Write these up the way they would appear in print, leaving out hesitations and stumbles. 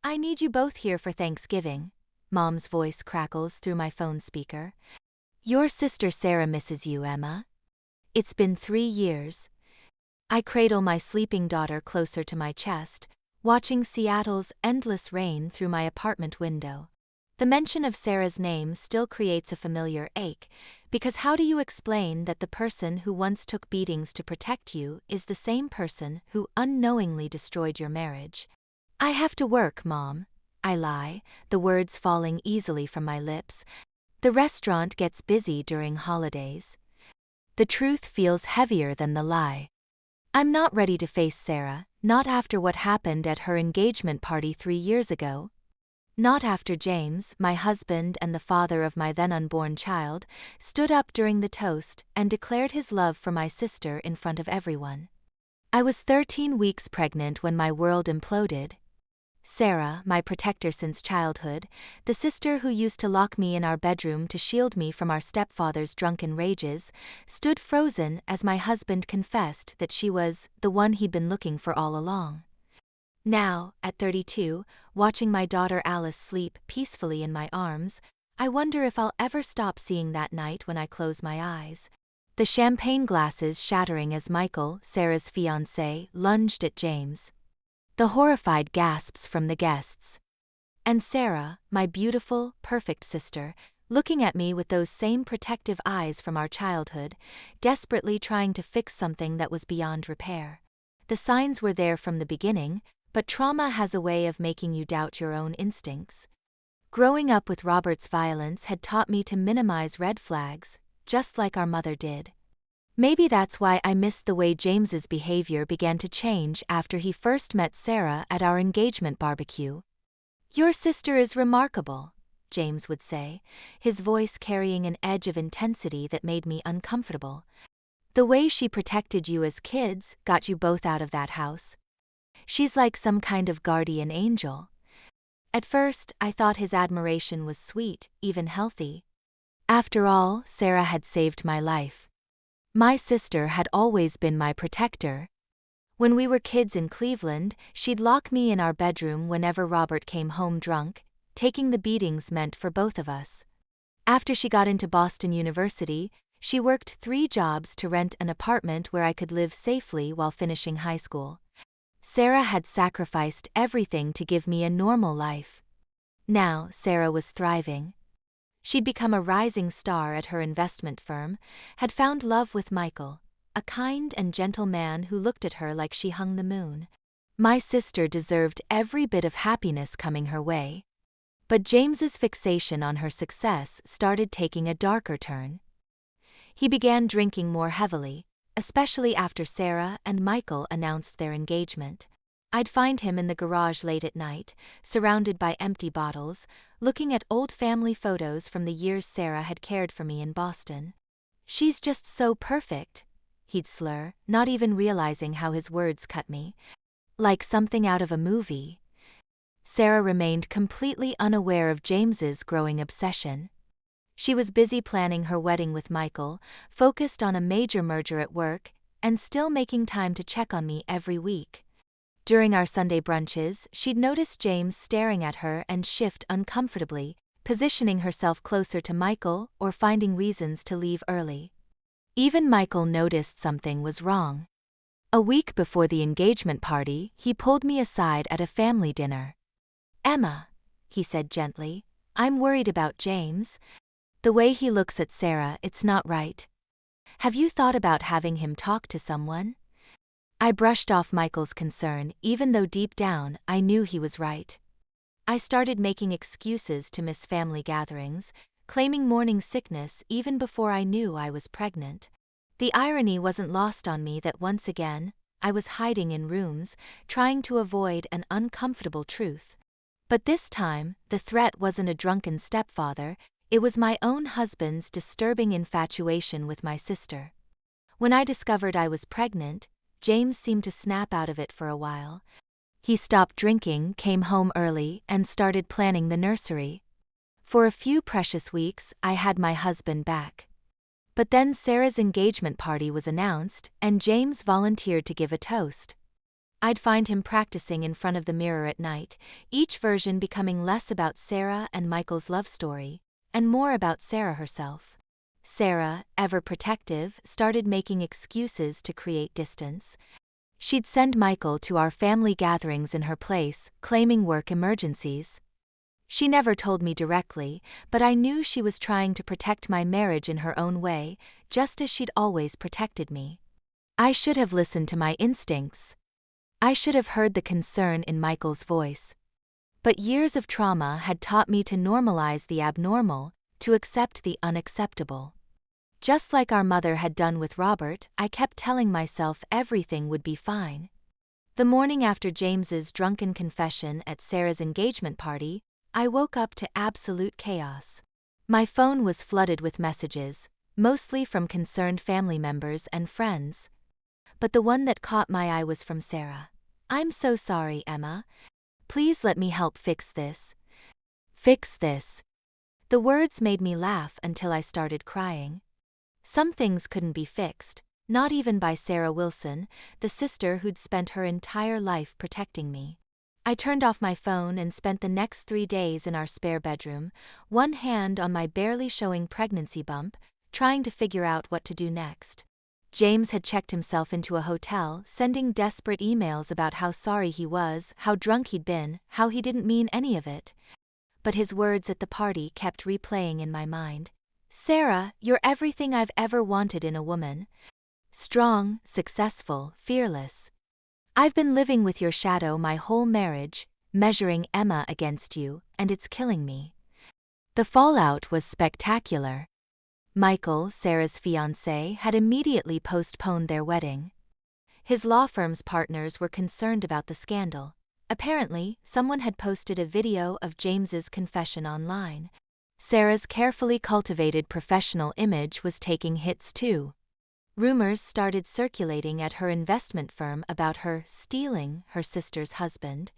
I need you both here for Thanksgiving. Mom's voice crackles through my phone speaker. Your sister Sarah misses you, Emma. It's been 3 years. I cradle my sleeping daughter closer to my chest, watching Seattle's endless rain through my apartment window. The mention of Sarah's name still creates a familiar ache, because how do you explain that the person who once took beatings to protect you is the same person who unknowingly destroyed your marriage? I have to work, Mom. I lie, the words falling easily from my lips. The restaurant gets busy during holidays. The truth feels heavier than the lie. I'm not ready to face Sarah, not after what happened at her engagement party 3 years ago. Not after James, my husband and the father of my then unborn child, stood up during the toast and declared his love for my sister in front of everyone. I was 13 weeks pregnant when my world imploded. Sarah, my protector since childhood, the sister who used to lock me in our bedroom to shield me from our stepfather's drunken rages, stood frozen as my husband confessed that she was the one he'd been looking for all along. Now, at 32, watching my daughter Alice sleep peacefully in my arms, I wonder if I'll ever stop seeing that night when I close my eyes. The champagne glasses shattering as Michael, Sarah's fiancé, lunged at James. The horrified gasps from the guests. And Sarah, my beautiful, perfect sister, looking at me with those same protective eyes from our childhood, desperately trying to fix something that was beyond repair. The signs were there from the beginning, but trauma has a way of making you doubt your own instincts. Growing up with Robert's violence had taught me to minimize red flags, just like our mother did. Maybe that's why I missed the way James's behavior began to change after he first met Sarah at our engagement barbecue. Your sister is remarkable, James would say, his voice carrying an edge of intensity that made me uncomfortable. The way she protected you as kids got you both out of that house. She's like some kind of guardian angel. At first, I thought his admiration was sweet, even healthy. After all, Sarah had saved my life. My sister had always been my protector. When we were kids in Cleveland, she'd lock me in our bedroom whenever Robert came home drunk, taking the beatings meant for both of us. After she got into Boston University, she worked 3 jobs to rent an apartment where I could live safely while finishing high school. Sarah had sacrificed everything to give me a normal life. Now, Sarah was thriving. She'd become a rising star at her investment firm, had found love with Michael, a kind and gentle man who looked at her like she hung the moon. My sister deserved every bit of happiness coming her way. But James's fixation on her success started taking a darker turn. He began drinking more heavily, especially after Sarah and Michael announced their engagement. I'd find him in the garage late at night, surrounded by empty bottles, looking at old family photos from the years Sarah had cared for me in Boston. She's just so perfect, he'd slur, not even realizing how his words cut me. Like something out of a movie. Sarah remained completely unaware of James's growing obsession. She was busy planning her wedding with Michael, focused on a major merger at work, and still making time to check on me every week. During our Sunday brunches, she'd notice James staring at her and shift uncomfortably, positioning herself closer to Michael or finding reasons to leave early. Even Michael noticed something was wrong. A week before the engagement party, he pulled me aside at a family dinner. "Emma," he said gently, "I'm worried about James. The way he looks at Sarah, it's not right. Have you thought about having him talk to someone?" I brushed off Michael's concern, even though deep down I knew he was right. I started making excuses to miss family gatherings, claiming morning sickness even before I knew I was pregnant. The irony wasn't lost on me that once again, I was hiding in rooms, trying to avoid an uncomfortable truth. But this time, the threat wasn't a drunken stepfather, it was my own husband's disturbing infatuation with my sister. When I discovered I was pregnant, James seemed to snap out of it for a while. He stopped drinking, came home early, and started planning the nursery. For a few precious weeks, I had my husband back. But then Sarah's engagement party was announced, and James volunteered to give a toast. I'd find him practicing in front of the mirror at night, each version becoming less about Sarah and Michael's love story, and more about Sarah herself. Sarah, ever protective, started making excuses to create distance. She'd send Michael to our family gatherings in her place, claiming work emergencies. She never told me directly, but I knew she was trying to protect my marriage in her own way, just as she'd always protected me. I should have listened to my instincts. I should have heard the concern in Michael's voice. But years of trauma had taught me to normalize the abnormal, to accept the unacceptable. Just like our mother had done with Robert, I kept telling myself everything would be fine. The morning after James's drunken confession at Sarah's engagement party, I woke up to absolute chaos. My phone was flooded with messages, mostly from concerned family members and friends. But the one that caught my eye was from Sarah. "I'm so sorry, Emma. Please let me help fix this. Fix this." The words made me laugh until I started crying. Some things couldn't be fixed, not even by Sarah Wilson, the sister who'd spent her entire life protecting me. I turned off my phone and spent the next 3 days in our spare bedroom, one hand on my barely showing pregnancy bump, trying to figure out what to do next. James had checked himself into a hotel, sending desperate emails about how sorry he was, how drunk he'd been, how he didn't mean any of it. But his words at the party kept replaying in my mind. "Sarah, you're everything I've ever wanted in a woman. Strong, successful, fearless. I've been living with your shadow my whole marriage, measuring Emma against you, and it's killing me." The fallout was spectacular. Michael, Sarah's fiancé, had immediately postponed their wedding. His law firm's partners were concerned about the scandal. Apparently, someone had posted a video of James's confession online. Sarah's carefully cultivated professional image was taking hits too. Rumors started circulating at her investment firm about her stealing her sister's husband.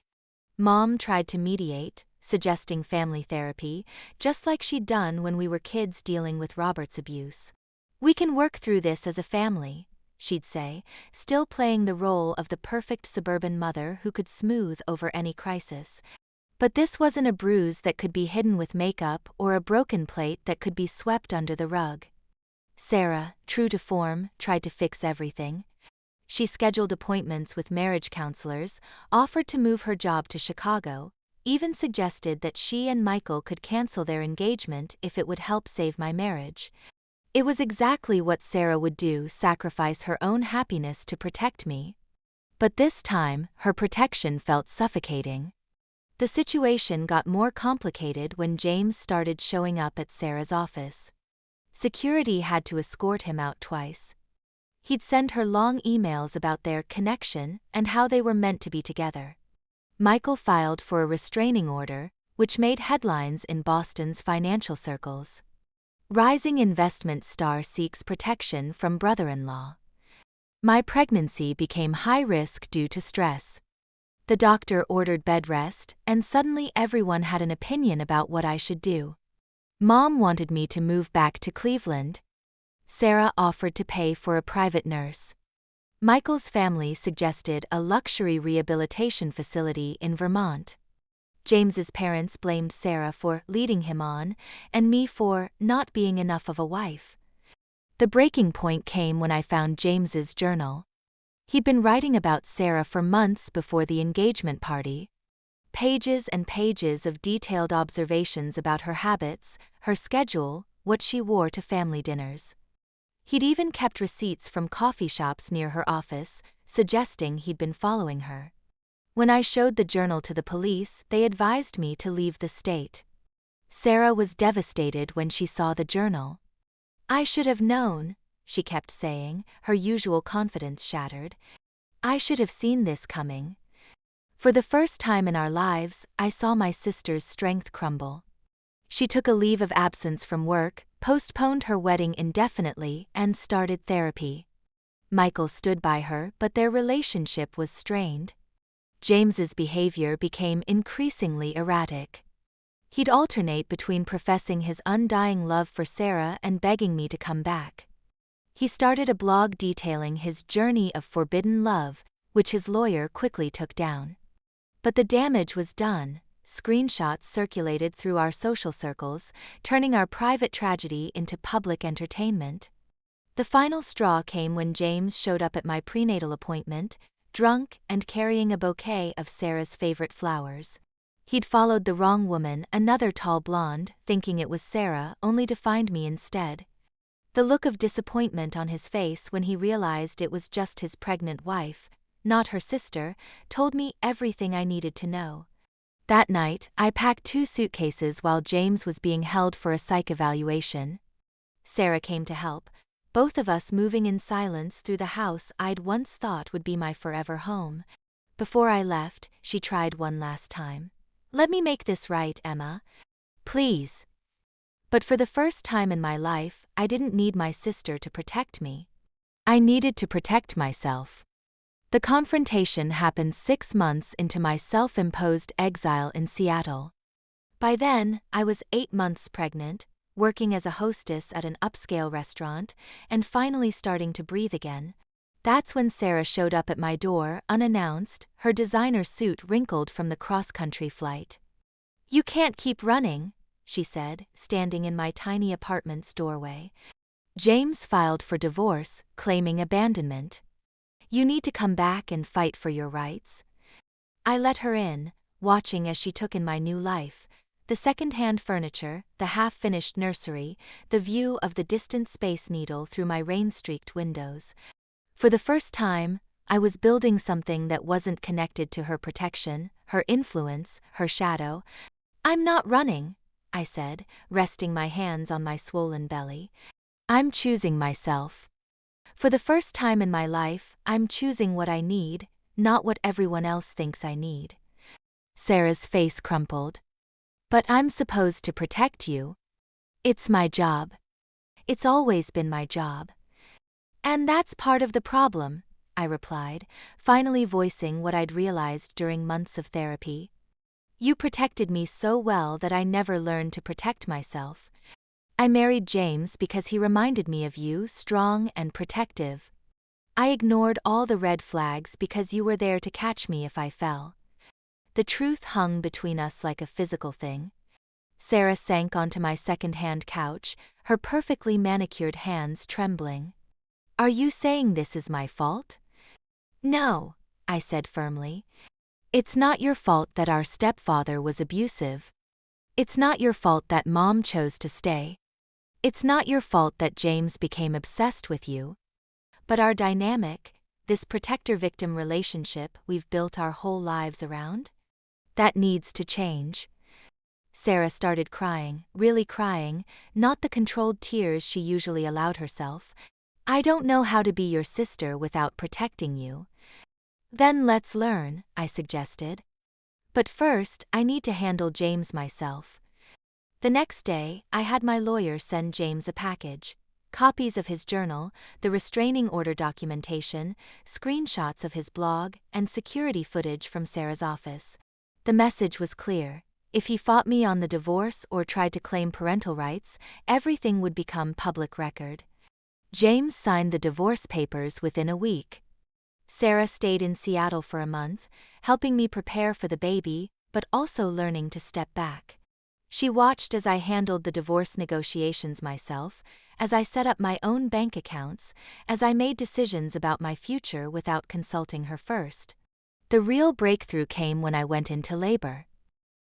Mom tried to mediate, suggesting family therapy, just like she'd done when we were kids dealing with Robert's abuse. "We can work through this as a family," she'd say, still playing the role of the perfect suburban mother who could smooth over any crisis. But this wasn't a bruise that could be hidden with makeup or a broken plate that could be swept under the rug. Sarah, true to form, tried to fix everything. She scheduled appointments with marriage counselors, offered to move her job to Chicago, even suggested that she and Michael could cancel their engagement if it would help save my marriage. It was exactly what Sarah would do, sacrifice her own happiness to protect me. But this time, her protection felt suffocating. The situation got more complicated when James started showing up at Sarah's office. Security had to escort him out twice. He'd send her long emails about their connection and how they were meant to be together. Michael filed for a restraining order, which made headlines in Boston's financial circles. Rising investment star seeks protection from brother-in-law. My pregnancy became high risk due to stress. The doctor ordered bed rest, and suddenly everyone had an opinion about what I should do. Mom wanted me to move back to Cleveland. Sarah offered to pay for a private nurse. Michael's family suggested a luxury rehabilitation facility in Vermont. James's parents blamed Sarah for leading him on, and me for not being enough of a wife. The breaking point came when I found James's journal. He'd been writing about Sarah for months before the engagement party. Pages and pages of detailed observations about her habits, her schedule, what she wore to family dinners. He'd even kept receipts from coffee shops near her office, suggesting he'd been following her. When I showed the journal to the police, they advised me to leave the state. Sarah was devastated when she saw the journal. "I should have known," she kept saying, her usual confidence shattered. "I should have seen this coming." For the first time in our lives, I saw my sister's strength crumble. She took a leave of absence from work, postponed her wedding indefinitely, and started therapy. Michael stood by her, but their relationship was strained. James's behavior became increasingly erratic. He'd alternate between professing his undying love for Sarah and begging me to come back. He started a blog detailing his journey of forbidden love, which his lawyer quickly took down. But the damage was done. Screenshots circulated through our social circles, turning our private tragedy into public entertainment. The final straw came when James showed up at my prenatal appointment, drunk and carrying a bouquet of Sarah's favorite flowers. He'd followed the wrong woman, another tall blonde, thinking it was Sarah, only to find me instead. The look of disappointment on his face when he realized it was just his pregnant wife, not her sister, told me everything I needed to know. That night, I packed 2 suitcases while James was being held for a psych evaluation. Sarah came to help, both of us moving in silence through the house I'd once thought would be my forever home. Before I left, she tried one last time. "Let me make this right, Emma. Please." But for the first time in my life, I didn't need my sister to protect me. I needed to protect myself. The confrontation happened 6 months into my self-imposed exile in Seattle. By then, I was 8 months pregnant, working as a hostess at an upscale restaurant, and finally starting to breathe again. That's when Sarah showed up at my door, unannounced, her designer suit wrinkled from the cross-country flight. "You can't keep running," she said, standing in my tiny apartment's doorway. "James filed for divorce, claiming abandonment. You need to come back and fight for your rights." I let her in, watching as she took in my new life, the second-hand furniture, the half-finished nursery, the view of the distant Space Needle through my rain-streaked windows. For the first time, I was building something that wasn't connected to her protection, her influence, her shadow. "I'm not running," I said, resting my hands on my swollen belly. "I'm choosing myself. For the first time in my life, I'm choosing what I need, not what everyone else thinks I need." Sarah's face crumpled. "But I'm supposed to protect you. It's my job. It's always been my job." "And that's part of the problem," I replied, finally voicing what I'd realized during months of therapy. "You protected me so well that I never learned to protect myself. I married James because he reminded me of you, strong and protective. I ignored all the red flags because you were there to catch me if I fell. The truth hung between us like a physical thing." Sarah sank onto my second-hand couch, her perfectly manicured hands trembling. "Are you saying this is my fault?" "No," I said firmly. "It's not your fault that our stepfather was abusive. It's not your fault that Mom chose to stay. It's not your fault that James became obsessed with you. But our dynamic, this protector-victim relationship we've built our whole lives around? That needs to change." Sarah started crying, really crying, not the controlled tears she usually allowed herself. "I don't know how to be your sister without protecting you." "Then let's learn," I suggested. "But first, I need to handle James myself." The next day, I had my lawyer send James a package. Copies of his journal, the restraining order documentation, screenshots of his blog, and security footage from Sarah's office. The message was clear. If he fought me on the divorce or tried to claim parental rights, everything would become public record. James signed the divorce papers within a week. Sarah stayed in Seattle for a month, helping me prepare for the baby, but also learning to step back. She watched as I handled the divorce negotiations myself, as I set up my own bank accounts, as I made decisions about my future without consulting her first. The real breakthrough came when I went into labor.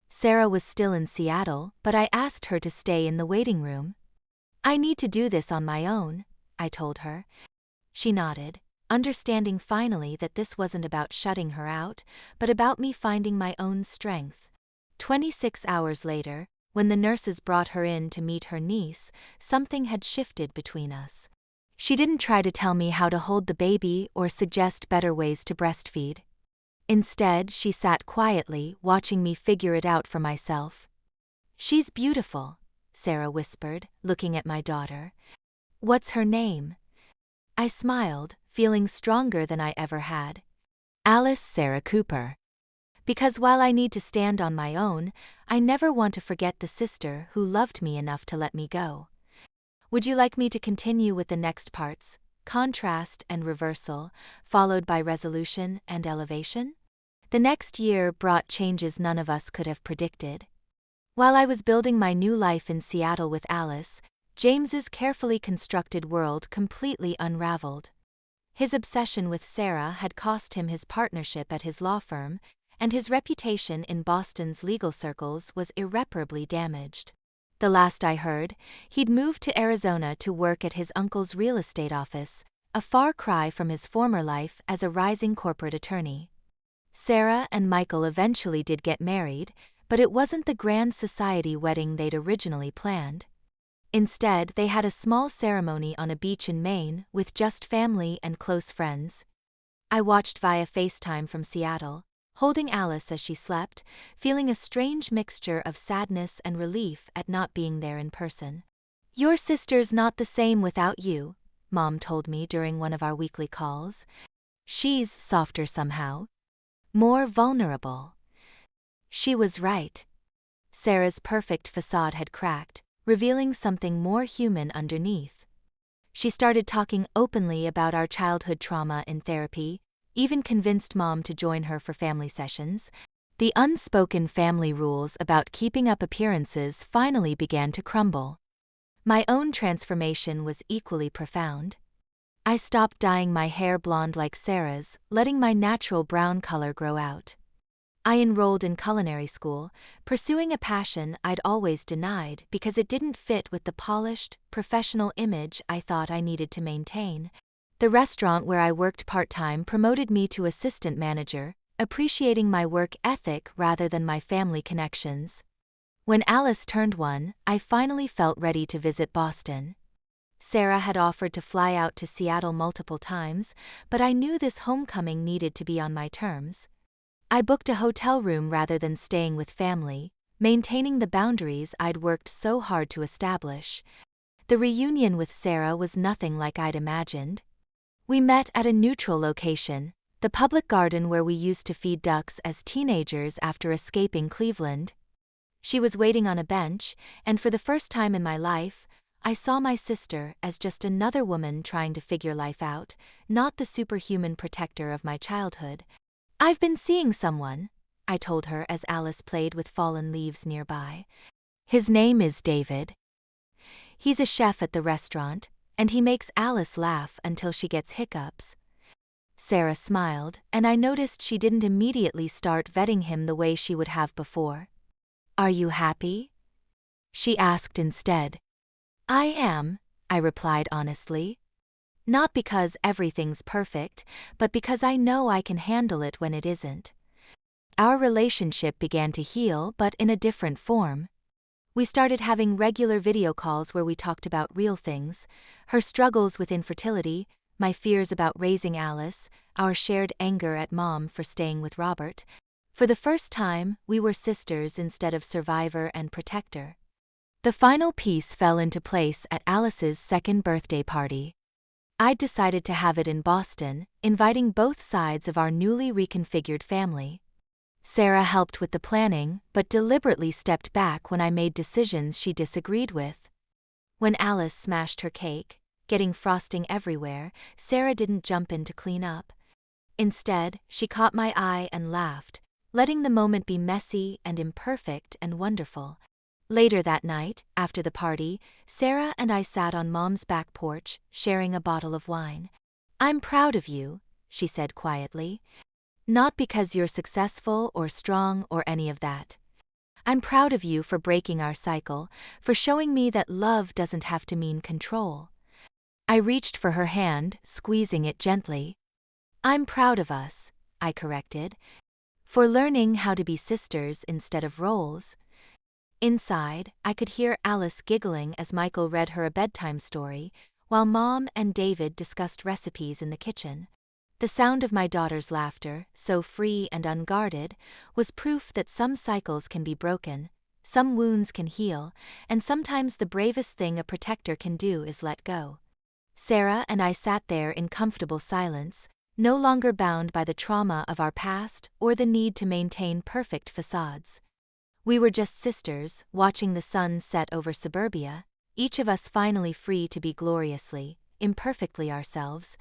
Sarah was still in Seattle, but I asked her to stay in the waiting room. "I need to do this on my own," I told her. She nodded, understanding finally that this wasn't about shutting her out, but about me finding my own strength. 26 hours later, when the nurses brought her in to meet her niece, something had shifted between us. She didn't try to tell me how to hold the baby or suggest better ways to breastfeed. Instead, she sat quietly, watching me figure it out for myself. "She's beautiful," Sarah whispered, looking at my daughter. "What's her name?" I smiled, feeling stronger than I ever had. "Alice Sarah Cooper." Because while I need to stand on my own, I never want to forget the sister who loved me enough to let me go. "Would you like me to continue with the next parts?" contrast and reversal, followed by resolution and elevation? The next year brought changes none of us could have predicted. While I was building my new life in Seattle with Alice, James's carefully constructed world completely unraveled. His obsession with Sarah had cost him his partnership at his law firm, and his reputation in Boston's legal circles was irreparably damaged. The last I heard, he'd moved to Arizona to work at his uncle's real estate office, a far cry from his former life as a rising corporate attorney. Sarah and Michael eventually did get married, but it wasn't the grand society wedding they'd originally planned. Instead, they had a small ceremony on a beach in Maine with just family and close friends. I watched via FaceTime from Seattle, holding Alice as she slept, feeling a strange mixture of sadness and relief at not being there in person. "Your sister's not the same without you," Mom told me during one of our weekly calls. "She's softer somehow. More vulnerable." She was right. Sarah's perfect facade had cracked, revealing something more human underneath. She started talking openly about our childhood trauma in therapy, even convinced Mom to join her for family sessions. The unspoken family rules about keeping up appearances finally began to crumble. My own transformation was equally profound. I stopped dyeing my hair blonde like Sarah's, letting my natural brown color grow out. I enrolled in culinary school, pursuing a passion I'd always denied because it didn't fit with the polished, professional image I thought I needed to maintain. The restaurant where I worked part-time promoted me to assistant manager, appreciating my work ethic rather than my family connections. When Alice turned 1, I finally felt ready to visit Boston. Sarah had offered to fly out to Seattle multiple times, but I knew this homecoming needed to be on my terms. I booked a hotel room rather than staying with family, maintaining the boundaries I'd worked so hard to establish. The reunion with Sarah was nothing like I'd imagined. We met at a neutral location, the public garden where we used to feed ducks as teenagers after escaping Cleveland. She was waiting on a bench, and for the first time in my life, I saw my sister as just another woman trying to figure life out, not the superhuman protector of my childhood. "I've been seeing someone," I told her as Alice played with fallen leaves nearby. "His name is David. He's a chef at the restaurant, and he makes Alice laugh until she gets hiccups." Sarah smiled, and I noticed she didn't immediately start vetting him the way she would have before. "Are you happy?" she asked instead. "I am," I replied honestly. "Not because everything's perfect, but because I know I can handle it when it isn't." Our relationship began to heal, but in a different form. We started having regular video calls where we talked about real things: her struggles with infertility, my fears about raising Alice, our shared anger at Mom for staying with Robert. For the first time, we were sisters instead of survivor and protector. The final piece fell into place at Alice's second birthday party. I'd decided to have it in Boston, inviting both sides of our newly reconfigured family. Sarah helped with the planning, but deliberately stepped back when I made decisions she disagreed with. When Alice smashed her cake, getting frosting everywhere, Sarah didn't jump in to clean up. Instead, she caught my eye and laughed, letting the moment be messy and imperfect and wonderful. Later that night, after the party, Sarah and I sat on Mom's back porch, sharing a bottle of wine. "I'm proud of you," she said quietly. "Not because you're successful or strong or any of that. I'm proud of you for breaking our cycle, for showing me that love doesn't have to mean control." I reached for her hand, squeezing it gently. "I'm proud of us," I corrected, "for learning how to be sisters instead of roles." Inside, I could hear Alice giggling as Michael read her a bedtime story, while Mom and David discussed recipes in the kitchen. The sound of my daughter's laughter, so free and unguarded, was proof that some cycles can be broken, some wounds can heal, and sometimes the bravest thing a protector can do is let go. Sarah and I sat there in comfortable silence, no longer bound by the trauma of our past or the need to maintain perfect facades. We were just sisters, watching the sun set over suburbia, each of us finally free to be gloriously, imperfectly ourselves,